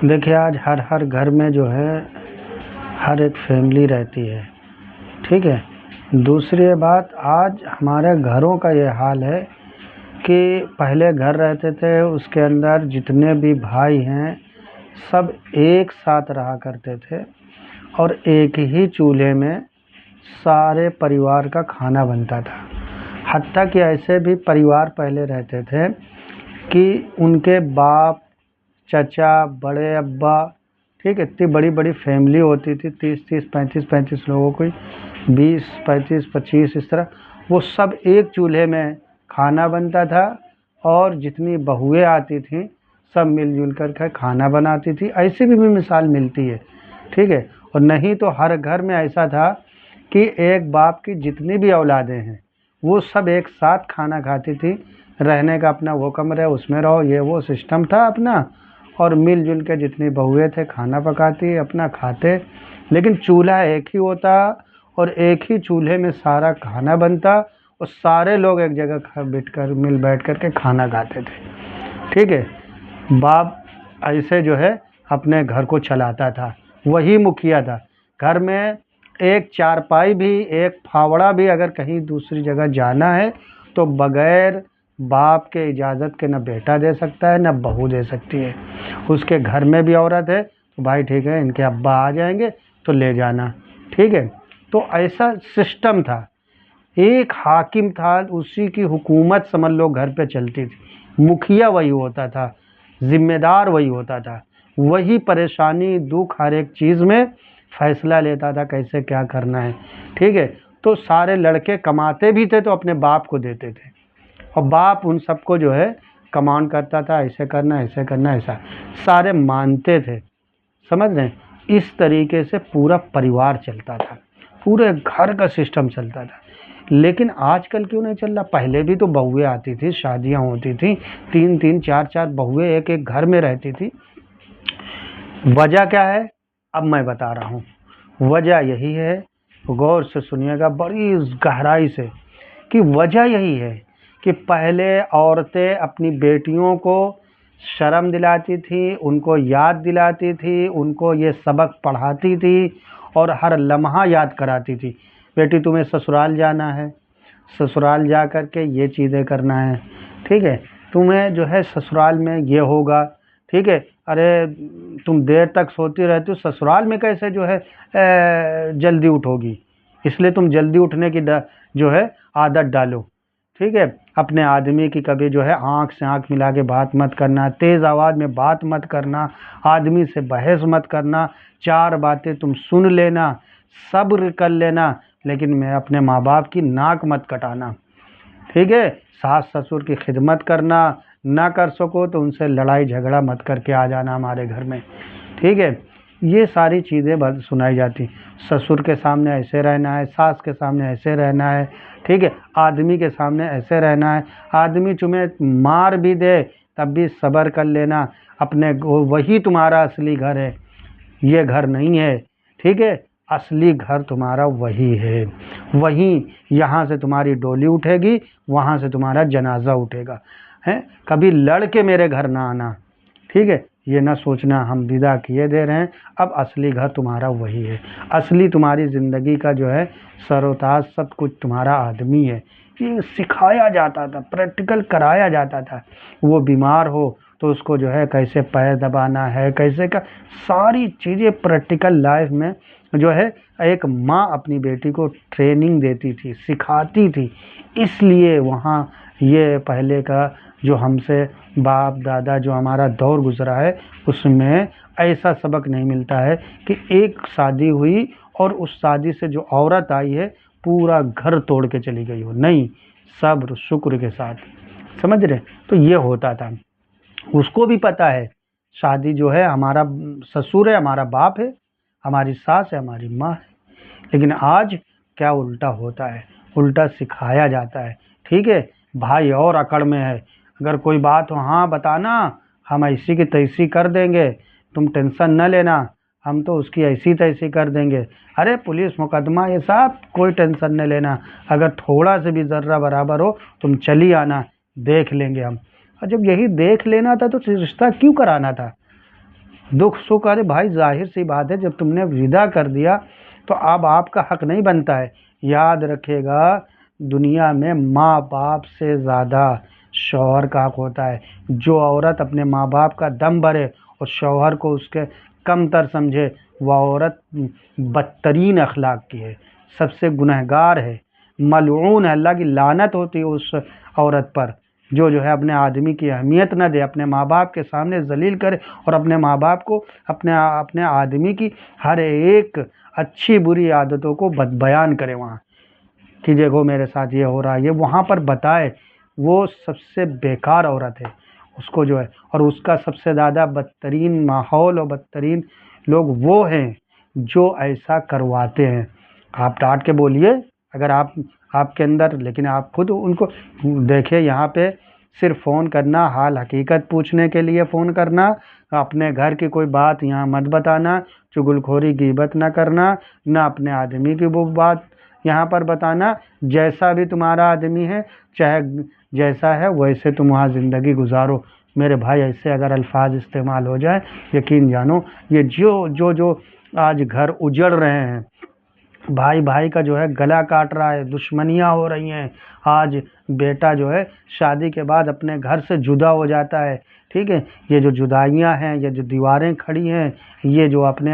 देखिए, आज हर हर घर में जो है हर एक फैमिली रहती है, ठीक है। दूसरी बात, आज हमारे घरों का ये हाल है कि पहले घर रहते थे, उसके अंदर जितने भी भाई हैं सब एक साथ रहा करते थे और एक ही चूल्हे में सारे परिवार का खाना बनता था। हत्ता कि ऐसे भी परिवार पहले रहते थे कि उनके बाप, चाचा, बड़े अब्बा, ठीक है, इतनी बड़ी बड़ी फैमिली होती थी, 30-30, 35-35 लोगों की, 20-35-25 इस तरह। वो सब एक चूल्हे में खाना बनता था और जितनी बहुएं आती थीं सब मिलजुल कर खाना बनाती थी। ऐसी भी मिसाल मिलती है, ठीक है। और नहीं तो हर घर में ऐसा था कि एक बाप की जितनी भी औलादें हैं वो सब एक साथ खाना खाती थी। रहने का अपना वो कमरा, उसमें रहो, ये वो सिस्टम था अपना, और मिलजुल के जितनी बहुएं थे खाना पकाती, अपना खाते। लेकिन चूल्हा एक ही होता और एक ही चूल्हे में सारा खाना बनता और सारे लोग एक जगह मिल बैठ कर के खाना खाते थे, ठीक है। बाप ऐसे जो है अपने घर को चलाता था, वही मुखिया था। घर में एक चारपाई भी, एक फावड़ा भी अगर कहीं दूसरी जगह जाना है तो बगैर बाप के इजाज़त के न बेटा दे सकता है न बहू दे सकती है। उसके घर में भी औरत है तो भाई ठीक है, इनके अब्बा आ जाएंगे तो ले जाना, ठीक है। तो ऐसा सिस्टम था। एक हाकिम था, उसी की हुकूमत समझ लो घर पे चलती थी। मुखिया वही होता था, जिम्मेदार वही होता था, वही परेशानी दुख हर एक चीज़ में फैसला लेता था कैसे क्या करना है, ठीक है। तो सारे लड़के कमाते भी थे तो अपने बाप को देते थे और बाप उन सबको जो है कमांड करता था, ऐसे करना ऐसे करना, ऐसा सारे मानते थे। समझ रहे हैं? इस तरीके से पूरा परिवार चलता था, पूरे घर का सिस्टम चलता था। लेकिन आजकल क्यों नहीं चल रहा? पहले भी तो बहुएं आती थी, शादियां होती थी, 3-3, 4-4 बहुएं एक एक घर में रहती थी। वजह क्या है अब मैं बता रहा हूँ। वजह यही है, गौर से सुनिएगा बड़ी गहराई से, कि वजह यही है कि पहले औरतें अपनी बेटियों को शर्म दिलाती थी, उनको याद दिलाती थी, उनको ये सबक पढ़ाती थी और हर लम्हा याद कराती थी। बेटी तुम्हें ससुराल जाना है, ससुराल जा कर के ये चीज़ें करना है, ठीक है। तुम्हें जो है ससुराल में ये होगा, ठीक है। अरे तुम देर तक सोती रहती हो, ससुराल में कैसे जो है जल्दी उठोगी, इसलिए तुम जल्दी उठने की जो है आदत डालो, ठीक है। अपने आदमी की कभी जो है आँख से आँख मिला के बात मत करना, तेज़ आवाज़ में बात मत करना, आदमी से बहस मत करना, 4 बातें तुम सुन लेना, सब्र कर लेना, लेकिन मैं अपने माँ बाप की नाक मत कटाना, ठीक है। सास ससुर की खिदमत करना, ना कर सको तो उनसे लड़ाई झगड़ा मत करके आ जाना हमारे घर में, ठीक है। ये सारी चीज़ें सुनाई जाती। ससुर के सामने ऐसे रहना है, सास के सामने ऐसे रहना है, ठीक है। आदमी के सामने ऐसे रहना है, आदमी तुम्हें मार भी दे तब भी सब्र कर लेना, अपने वही तुम्हारा असली घर है, ये घर नहीं है, ठीक है। असली घर तुम्हारा वही है, वहीं यहाँ से तुम्हारी डोली उठेगी, वहाँ से तुम्हारा जनाजा उठेगा, है। कभी लड़ के मेरे घर ना आना, ठीक है। ये ना सोचना हम विदा किए दे रहे हैं, अब असली घर तुम्हारा वही है। असली तुम्हारी ज़िंदगी का जो है सरोताज सब कुछ तुम्हारा आदमी है। ये सिखाया जाता था, प्रैक्टिकल कराया जाता था। वो बीमार हो तो उसको जो है कैसे पैर दबाना है, कैसे का, सारी चीज़ें प्रैक्टिकल लाइफ में जो है एक माँ अपनी बेटी को ट्रेनिंग देती थी, सिखाती थी। इसलिए वहाँ ये पहले का जो हमसे बाप दादा जो हमारा दौर गुजरा है उसमें ऐसा सबक नहीं मिलता है कि एक शादी हुई और उस शादी से जो औरत आई है पूरा घर तोड़ के चली गई हो, नहीं, सब्र शुक्र के साथ। समझ रहे? तो ये होता था। उसको भी पता है शादी जो है हमारा ससुर है, हमारा बाप है, हमारी सास है, हमारी माँ है। लेकिन आज क्या उल्टा होता है, उल्टा सिखाया जाता है, ठीक है। भाई और अकड़ में है, अगर कोई बात हो हाँ बताना, हम ऐसी की तैसी कर देंगे, तुम टेंशन न लेना, हम तो उसकी ऐसी तैसी कर देंगे। अरे पुलिस मुकदमा ये सब कोई टेंशन न लेना, अगर थोड़ा से भी ज़र्रा बराबर हो तुम चली आना, देख लेंगे हम। और जब यही देख लेना था तो रिश्ता क्यों कराना था? दुख सुख, अरे भाई जाहिर सी बात है, जब तुमने विदा कर दिया तो अब आपका हक नहीं बनता है। याद रखिएगा, दुनिया में माँ बाप से ज़्यादा शौहर का हक होता है। जो औरत अपने माँ बाप का दम भरे और शौहर को उसके कमतर समझे, वह औरत बदतरीन अखलाक की है, सबसे गुनहगार है, मलऊन है, अल्लाह की लानत होती है उस औरत पर जो है अपने आदमी की अहमियत न दे, अपने माँ बाप के सामने जलील करे और अपने माँ बाप को अपने अपने आदमी की हर एक अच्छी बुरी आदतों को बयान करे वहाँ, कि देखो मेरे साथ ये हो रहा है, ये वहाँ पर बताए। वो सबसे बेकार औरत है, उसको जो है, और उसका सबसे ज़्यादा बदतरीन माहौल और बदतरीन लोग वो हैं जो ऐसा करवाते हैं। आप डांट के बोलिए अगर आपके अंदर, लेकिन आप खुद उनको देखिए। यहाँ पे सिर्फ फ़ोन करना, हाल हकीकत पूछने के लिए फ़ोन करना, अपने घर की कोई बात यहाँ मत बताना, चुगलखोरी गीबत ना करना, ना अपने आदमी की वो बात यहाँ पर बताना। जैसा भी तुम्हारा आदमी है, चाहे जैसा है वैसे तुम वहाँ ज़िंदगी गुजारो। मेरे भाई, ऐसे अगर अल्फाज इस्तेमाल हो जाए, यकीन जानो ये जो आज घर उजड़ रहे हैं, भाई भाई का जो है गला काट रहा है, दुश्मनियाँ हो रही हैं। आज बेटा जो है शादी के बाद अपने घर से जुदा हो जाता है, ठीक है। ये जो जुदाइयाँ हैं, ये जो दीवारें खड़ी हैं, ये जो अपने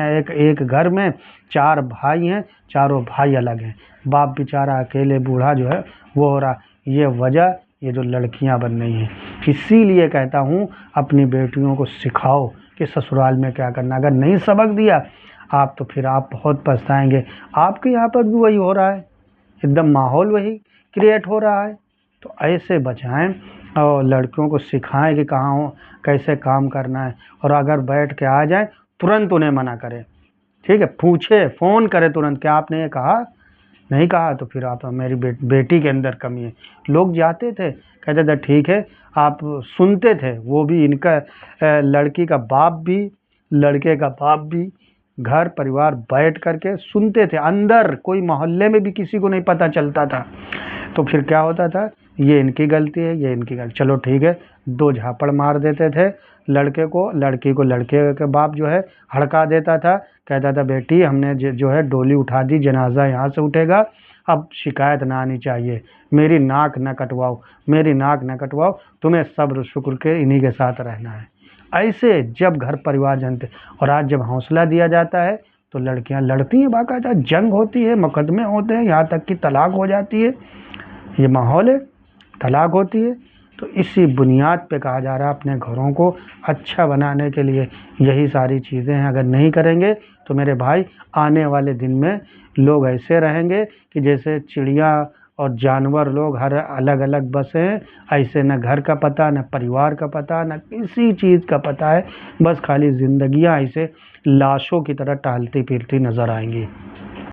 एक घर में 4 भाई हैं, चारों भाई अलग हैं, बाप बेचारा अकेले बूढ़ा जो है वो हो रहा। ये वजह ये जो लड़कियां बन रही हैं। इसीलिए कहता हूँ अपनी बेटियों को सिखाओ कि ससुराल में क्या करना। अगर नहीं सबक दिया आप तो फिर आप बहुत पछताएंगे। आपके यहाँ पर भी वही हो रहा है, एकदम माहौल वही क्रिएट हो रहा है। तो ऐसे बचाएं और लड़कियों को सिखाएं कि कहाँ हो, कैसे काम करना है। और अगर बैठ के आ जाए तुरंत उन्हें मना करें, ठीक है। पूछे, फ़ोन करें तुरंत, क्या आपने ये कहा, नहीं कहा तो फिर आप मेरी बेटी के अंदर कमी है। लोग जाते थे, कहते थे ठीक है, आप सुनते थे। वो भी इनका लड़की का बाप भी, लड़के का बाप भी घर परिवार बैठ करके सुनते थे। अंदर कोई मोहल्ले में भी किसी को नहीं पता चलता था। तो फिर क्या होता था, ये इनकी गलती है, ये इनकी गलती, चलो ठीक है, 2 झापड़ मार देते थे लड़के को। लड़की को लड़के के बाप जो है हड़का देता था, कहता था बेटी हमने जो है डोली उठा दी, जनाजा यहाँ से उठेगा, अब शिकायत ना आनी चाहिए, मेरी नाक न कटवाओ, मेरी नाक न कटवाओ, तुम्हें सब्र शुक्र के इन्हीं के साथ रहना है। ऐसे जब घर परिवार जानते, और आज जब हौसला दिया जाता है तो लड़कियां लड़ती हैं, बाकायदा जंग होती है, मुकदमे होते हैं, यहाँ तक कि तलाक हो जाती है। ये माहौल है, तलाक होती है। तो इसी बुनियाद पे कहा जा रहा है अपने घरों को अच्छा बनाने के लिए यही सारी चीज़ें हैं। अगर नहीं करेंगे तो मेरे भाई आने वाले दिन में लोग ऐसे रहेंगे कि जैसे चिड़िया और जानवर लोग हर अलग अलग बसे हैं, ऐसे न घर का पता, न परिवार का पता, न किसी चीज़ का पता है। बस खाली ज़िंदगियाँ ऐसे लाशों की तरह टहलती फिरती नज़र आएंगी।